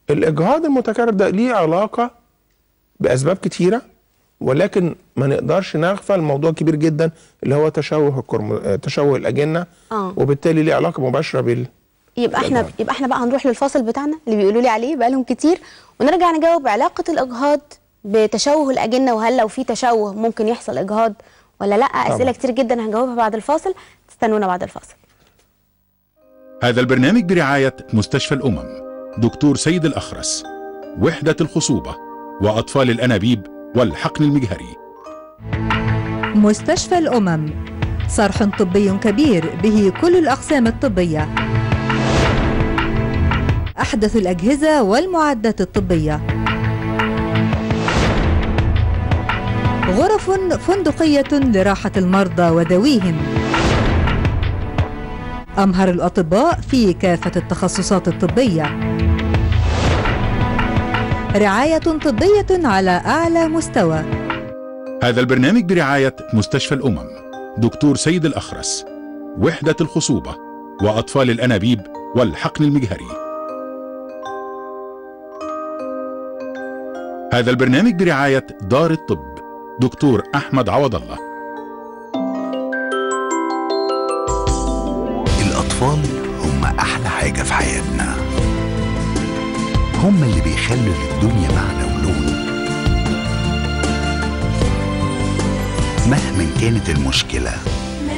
الاجهاض المتكرر ده ليه علاقه باسباب كتيره، ولكن ما نقدرش نغفل موضوع كبير جدا اللي هو تشوه الاجنه. وبالتالي ليه علاقه مباشره يبقى احنا بقى هنروح للفاصل بتاعنا اللي بيقولوا لي عليه بقالهم كتير، ونرجع نجاوب علاقه الاجهاض بتشوه الاجنه، وهل لو في تشوه ممكن يحصل اجهاض ولا لا. اسئله كتير جدا هنجاوبها بعد الفاصل، استنونا بعد الفاصل. هذا البرنامج برعايه مستشفى الامم، دكتور سيد الاخرس، وحده الخصوبه، واطفال الانابيب والحقن المجهري. مستشفى الامم، صرح طبي كبير به كل الاقسام الطبيه، احدث الاجهزه والمعدات الطبيه، غرف فندقيه لراحه المرضى وذويهم، امهر الاطباء في كافه التخصصات الطبيه، رعايه طبيه على اعلى مستوى. هذا البرنامج برعايه مستشفى الامم، دكتور سيد الاخرس، وحده الخصوبه، واطفال الانابيب والحقن المجهري. هذا البرنامج برعايه دار الطب، دكتور احمد عوض الله. الأطفال هم أحلى حاجة في حياتنا، هم اللي بيخلوا للدنيا معنى ولون. مهما كانت المشكلة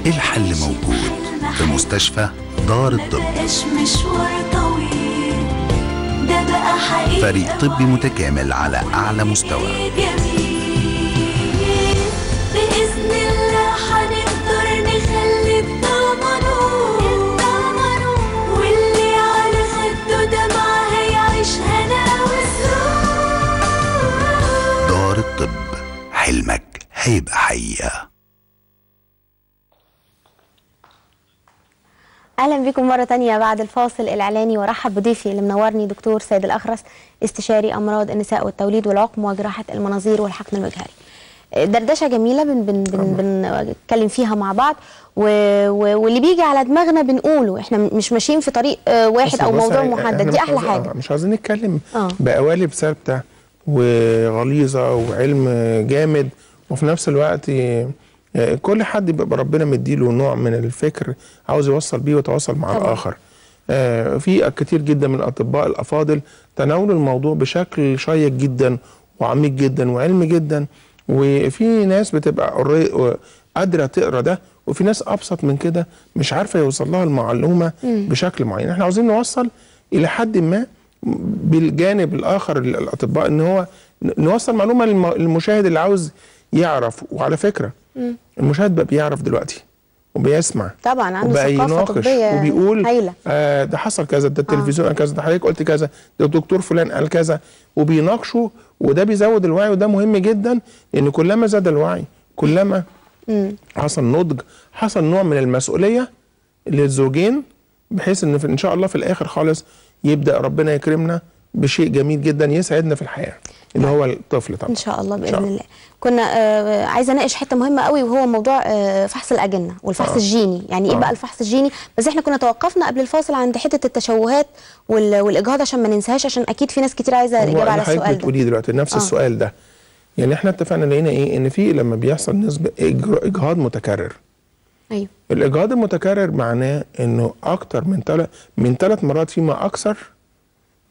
الحل موجود في مستشفى دار الطب. فريق طبي متكامل على أعلى مستوى. بإذن الله هنقدر نخلي الضمانون، واللي على خده دمعة هيعيش هنا وسرور. دار الطب، حلمك هيبقى حقيقة. اهلا بكم مره تانية بعد الفاصل الاعلاني، وارحب بضيفي اللي منورني دكتور سيد الاخرس، استشاري امراض النساء والتوليد والعقم وجراحه المناظير والحقن المجهري. دردشه جميله بنتكلم فيها مع بعض، واللي بيجي على دماغنا بنقوله، احنا مش ماشيين في طريق واحد او موضوع محدد. دي احلى حاجه. مش عايزين نتكلم بقوالب ثابته وغليظه وعلم جامد، وفي نفس الوقت كل حد بيبقى ربنا مديله نوع من الفكر عاوز يوصل بيه ويتواصل مع الآخر. في كتير جدا من الأطباء الأفاضل تناولوا الموضوع بشكل شيق جدا وعميق جدا وعلمي جدا، وفي ناس بتبقى قادرة تقرأ ده، وفي ناس أبسط من كده مش عارفة يوصل لها المعلومة بشكل معين. احنا عاوزين نوصل إلى حد ما بالجانب الآخر الأطباء، إن هو نوصل معلومة للمشاهد اللي عاوز يعرف. وعلى فكرة المشاهد بقى بيعرف دلوقتي وبيسمع طبعا، عنده ثقافه طبيه وبيقول ده حصل كذا، ده التلفزيون قال كذا، ده حضرتك قلت كذا، ده الدكتور فلان قال كذا، وبيناقشوا، وده بيزود الوعي، وده مهم جدا، لان كلما زاد الوعي كلما حصل نضج، حصل نوع من المسؤوليه للزوجين، بحيث ان شاء الله في الاخر خالص يبدا ربنا يكرمنا بشيء جميل جدا يسعدنا في الحياه، اللي هو الطفل طبعا ان شاء الله باذن الله. كنا عايزه اناقش حته مهمه قوي، وهو موضوع فحص الاجنه والفحص الجيني. يعني ايه بقى الفحص الجيني؟ بس احنا كنا توقفنا قبل الفاصل عند حته التشوهات والاجهاض عشان ما ننساهاش، عشان اكيد في ناس كتير عايزه الاجابه على السؤال ده. بتقولي دلوقتي نفس السؤال ده. يعني احنا اتفقنا لقينا ايه؟ ان في لما بيحصل نسبه اجهاض متكرر. ايوه. الاجهاض المتكرر معناه انه اكتر من 3 مرات فيما اكثر،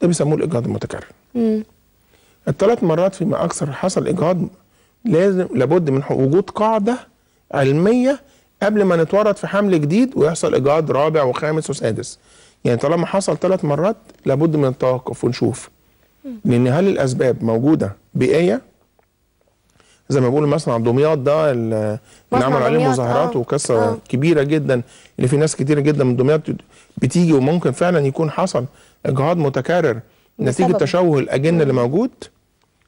ده بيسموه الاجهاض المتكرر. ال3 مرات فيما اكثر حصل اجهاض، لابد من وجود قاعده علميه قبل ما نتورط في حمل جديد ويحصل اجهاض رابع وخامس وسادس. يعني طالما حصل 3 مرات لابد من التوقف ونشوف، لان هل الاسباب موجوده بيئيه زي ما بيقولوا مثلا دمياط ده اللي عملوا عليه مظاهرات وقصه كبيره جدا، اللي في ناس كتيره جدا من دمياط بتيجي، وممكن فعلا يكون حصل اجهاض متكرر نتيجه تشوه الاجنه اللي موجود،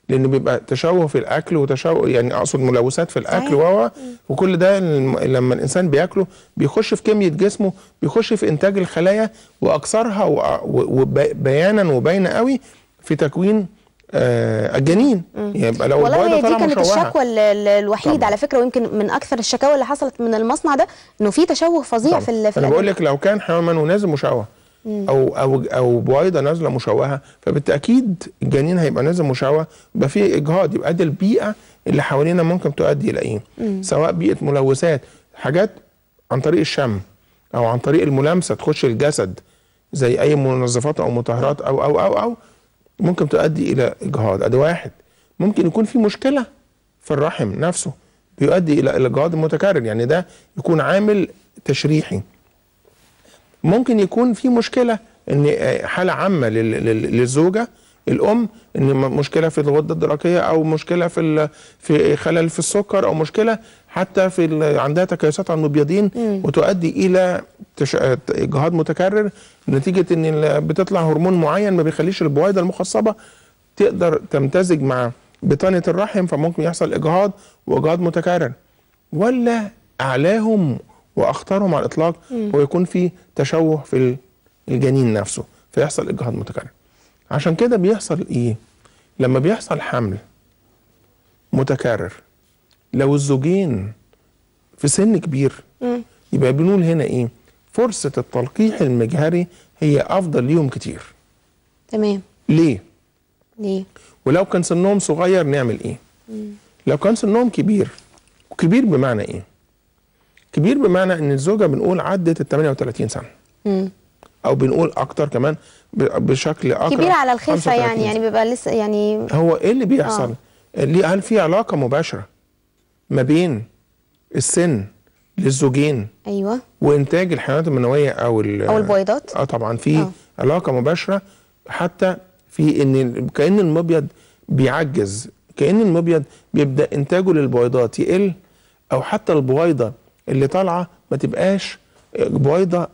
لانه بيبقى تشوه في الاكل وتشوه، يعني اقصد ملوثات في الاكل وكل ده لما الانسان بياكله بيخش في كميه جسمه، بيخش في انتاج الخلايا واكثرها وبيانا وباينه قوي في تكوين الجنين. يبقى لو والله دي كانت الشكوى الوحيده على فكره، ويمكن من اكثر الشكاوى اللي حصلت من المصنع ده انه في تشوه فظيع في انا بقول لك لو كان حيوان منوي نازل مشوه، او بويضه نازله مشوهه، فبالتاكيد الجنين هيبقى نازل مشوه، يبقى فيه اجهاض، يبقى دي البيئه اللي حوالينا ممكن تؤدي الى ايه؟ سواء بيئه ملوثات، حاجات عن طريق الشم او عن طريق الملامسه تخش الجسد زي اي منظفات او مطهرات او ممكن تؤدي الى اجهاض. ادي واحد. ممكن يكون في مشكله في الرحم نفسه بيؤدي الى الاجهاض المتكرر، يعني ده يكون عامل تشريحي. ممكن يكون في مشكله ان حاله عامه للزوجه الام، ان مشكله في الغده الدرقيه او مشكله في خلل في السكر او مشكله حتى عندها تكيسات على المبيضين وتؤدي الى اجهاض متكرر نتيجه ان بتطلع هرمون معين ما بيخليش البويضه المخصبه تقدر تمتزج مع بطانه الرحم، فممكن يحصل اجهاض واجهاض متكرر. ولا اعلاهم واخطرهم على الاطلاق ويكون في تشوه في الجنين نفسه فيحصل اجهاض متكرر. عشان كده بيحصل ايه؟ لما بيحصل حمل متكرر لو الزوجين في سن كبير يبقى بنقول هنا ايه؟ فرصة التلقيح المجهري هي افضل ليهم كتير. تمام. ليه؟ ولو كان سنهم صغير نعمل ايه؟ لو كان سنهم كبير، وكبير بمعنى ايه؟ كبير بمعنى ان الزوجة بنقول عدت ال 38 سنة. او بنقول اكتر كمان بشكل اقرب كبير على الخلفه، يعني بيبقى لسه يعني هو ايه اللي بيحصل؟ هل في علاقه مباشره ما بين السن للزوجين ايوه وانتاج الحيوانات المنويه او البويضات؟ طبعا في علاقه مباشره، حتى في ان كأن المبيض بيعجز، كأن المبيض بيبدا انتاجه للبويضات يقل، او حتى البويضه اللي طالعه ما تبقاش بويضه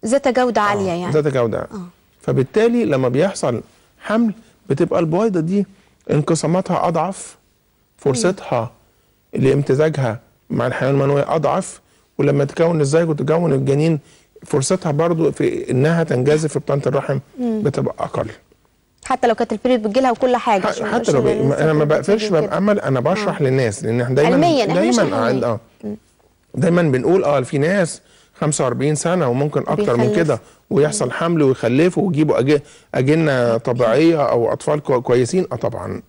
ذات جودة عالية يعني ذات جودة. فبالتالي لما بيحصل حمل بتبقى البويضة دي انقساماتها أضعف، فرصتها لامتزاجها مع الحيوان المنوي أضعف، ولما تكون الزيج وتكون الجنين فرصتها برضو في إنها تنجذب في بطانة الرحم بتبقى أقل. حتى لو كانت البريود بتجيلها وكل حاجة. حتى لو أنا ما بقفلش باب أمل، أنا بشرح للناس، لأن احنا دايما بنقول في ناس 45 سنة وممكن أكتر من كده ويحصل حمل ويخلفوا ويجيبوا أجنة طبيعية أو أطفال كويسين. طبعا.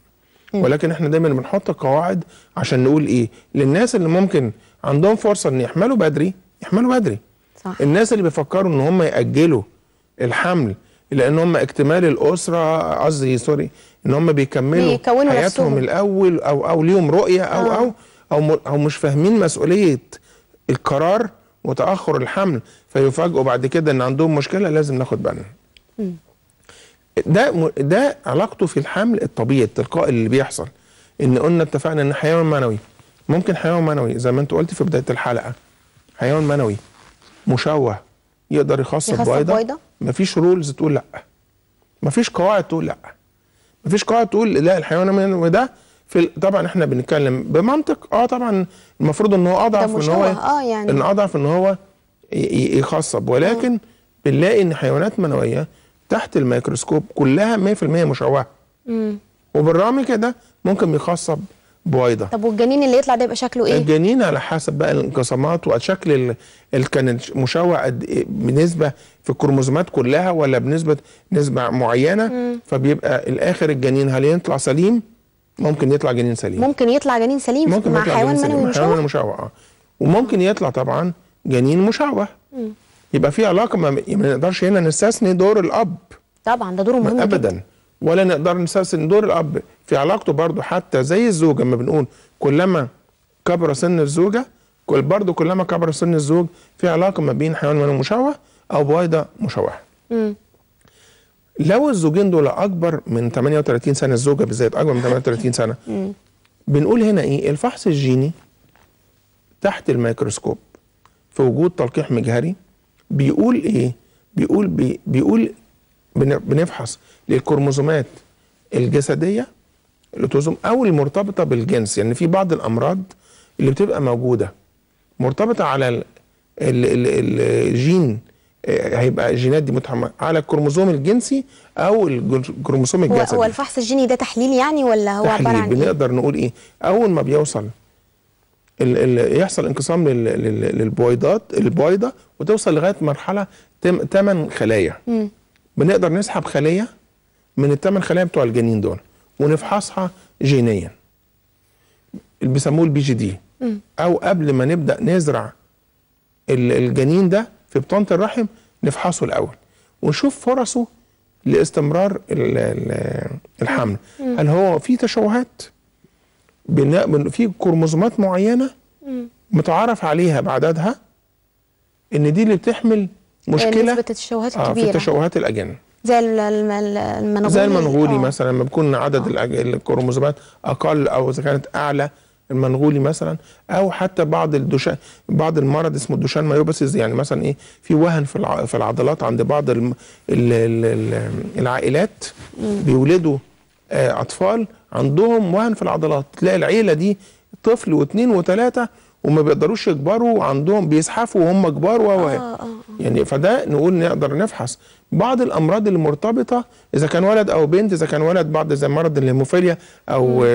ولكن احنا دايما بنحط قواعد عشان نقول إيه للناس اللي ممكن عندهم فرصة إن يحملوا بدري، يحملوا بدري. صح. الناس اللي بيفكروا إن هم يأجلوا الحمل لأن هم اكتمال الأسرة، قصدي سوري، إن هم بيكملوا حياتهم نفسهم الأول أو ليهم رؤية أو مش فاهمين مسؤولية القرار وتأخر الحمل فيفاجئوا بعد كده ان عندهم مشكلة، لازم ناخد بالنا. ده علاقته في الحمل الطبيعي التلقائي اللي بيحصل، ان قلنا اتفقنا ان حيوان منوي ممكن حيوان منوي زي ما انت قلت في بداية الحلقة، حيوان منوي مشوه يقدر يخصب بويضة. مفيش رولز تقول لا، مفيش قواعد تقول لا، مفيش قواعد تقول لا الحيوان المنوي ده طبعا احنا بنتكلم بمنطق. طبعا المفروض ان هو اضعف ان هو يعني ان اضعف ان هو يخصب، ولكن بنلاقي ان حيوانات منويه تحت الميكروسكوب كلها 100% مشوهه، وبالرغم كده ممكن يخصب بويضه. طب والجنين اللي يطلع ده يبقى شكله ايه؟ الجنين على حسب بقى الانقسامات وشكل كان مشوه بنسبه في الكروموزومات كلها ولا نسبه معينه، فبيبقى الاخر الجنين هل يطلع سليم؟ ممكن يطلع جنين سليم، ممكن يطلع جنين سليم مع حيوان منوي مشوه. وممكن يطلع طبعا جنين مشوه. يبقى في علاقه، ما نقدرش هنا نستثني دور الاب. طبعا ده دوره مهم ابدا جدا. ولا نقدر نستثني دور الاب في علاقته برضه، حتى زي الزوجه لما بنقول كلما كبر سن الزوجه برضه كلما كبر سن الزوج في علاقه ما بين حيوان منوي مشوه او بويضه مشوهه. لو الزوجين دول اكبر من 38 سنه، الزوجه بالذات اكبر من 38 سنه، بنقول هنا ايه؟ الفحص الجيني تحت الميكروسكوب في وجود تلقيح مجهري بيقول ايه؟ بيقول بنفحص للكروموزومات الجسديه الاوتوزوم او المرتبطه بالجنس، يعني في بعض الامراض اللي بتبقى موجوده مرتبطه على الجين، هيبقى الجينات دي متحمله على الكروموزوم الجنسي او الكروموزوم الجسدي. هو الفحص الجيني ده تحليل يعني ولا هو عباره عن بنقدر نقول ايه؟ اول ما بيوصل يحصل انقسام البويضه وتوصل لغايه مرحله 8 خلايا. بنقدر نسحب خليه من ال8 خلايا بتوع الجنين دول ونفحصها جينيا، اللي بيسموه البي جي دي، او قبل ما نبدا نزرع الجنين ده في بطانه الرحم نفحصه الاول ونشوف فرصه لاستمرار الحمل. هل هو في تشوهات، في كروموزومات معينه متعارف عليها بعددها ان دي اللي بتحمل مشكله نسبة التشوهات الكبيرة في تشوهات الاجنه، زي المنغولي. زي المنغولي مثلا لما بيكون عدد الكروموزومات اقل، او اذا كانت اعلى المنغولي مثلا، او حتى بعض المرض اسمه الدوشان مايوباسيز، يعني مثلا ايه، في وهن في العضلات عند بعض العائلات بيولدوا اطفال عندهم وهن في العضلات، تلاقي العيله دي طفل واثنين وثلاثه وما بيقدروش يكبروا، عندهم بيزحفوا وهم كبار يعني. فده نقول نقدر نفحص بعض الامراض اللي مرتبطه، اذا كان ولد او بنت، اذا كان ولد بعض زي مرض الهيموفيليا او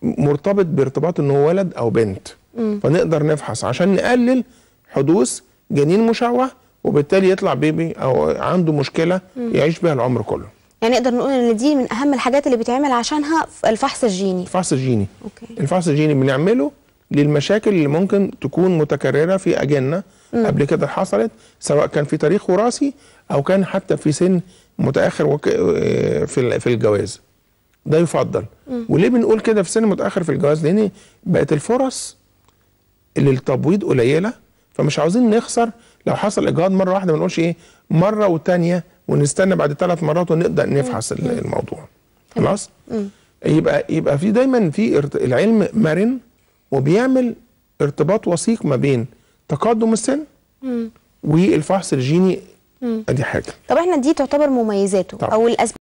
مرتبط بارتباط انه ولد او بنت، فنقدر نفحص عشان نقلل حدوث جنين مشوه وبالتالي يطلع بيبي او عنده مشكله يعيش بها العمر كله. يعني نقدر نقول ان دي من اهم الحاجات اللي بيتعمل عشانها الفحص الجيني. الفحص الجيني. أوكي. الفحص الجيني بنعمله للمشاكل اللي ممكن تكون متكرره في اجنه قبل كده حصلت، سواء كان في تاريخ وراثي او كان حتى في سن متاخر في الجواز. ده يفضل. وليه بنقول كده في سن متاخر في الجواز؟ لان بقت الفرص للتبويض قليله، فمش عاوزين نخسر. لو حصل اجهاض مره واحده ما نقولش ايه مره والثانيه ونستنى بعد 3 مرات ونبدا نفحص الموضوع. خلاص؟ يبقى في دايما في العلم مرن وبيعمل ارتباط وثيق ما بين تقدم السن والفحص الجيني. ادي حاجه. طب احنا دي تعتبر مميزاته او الاسباب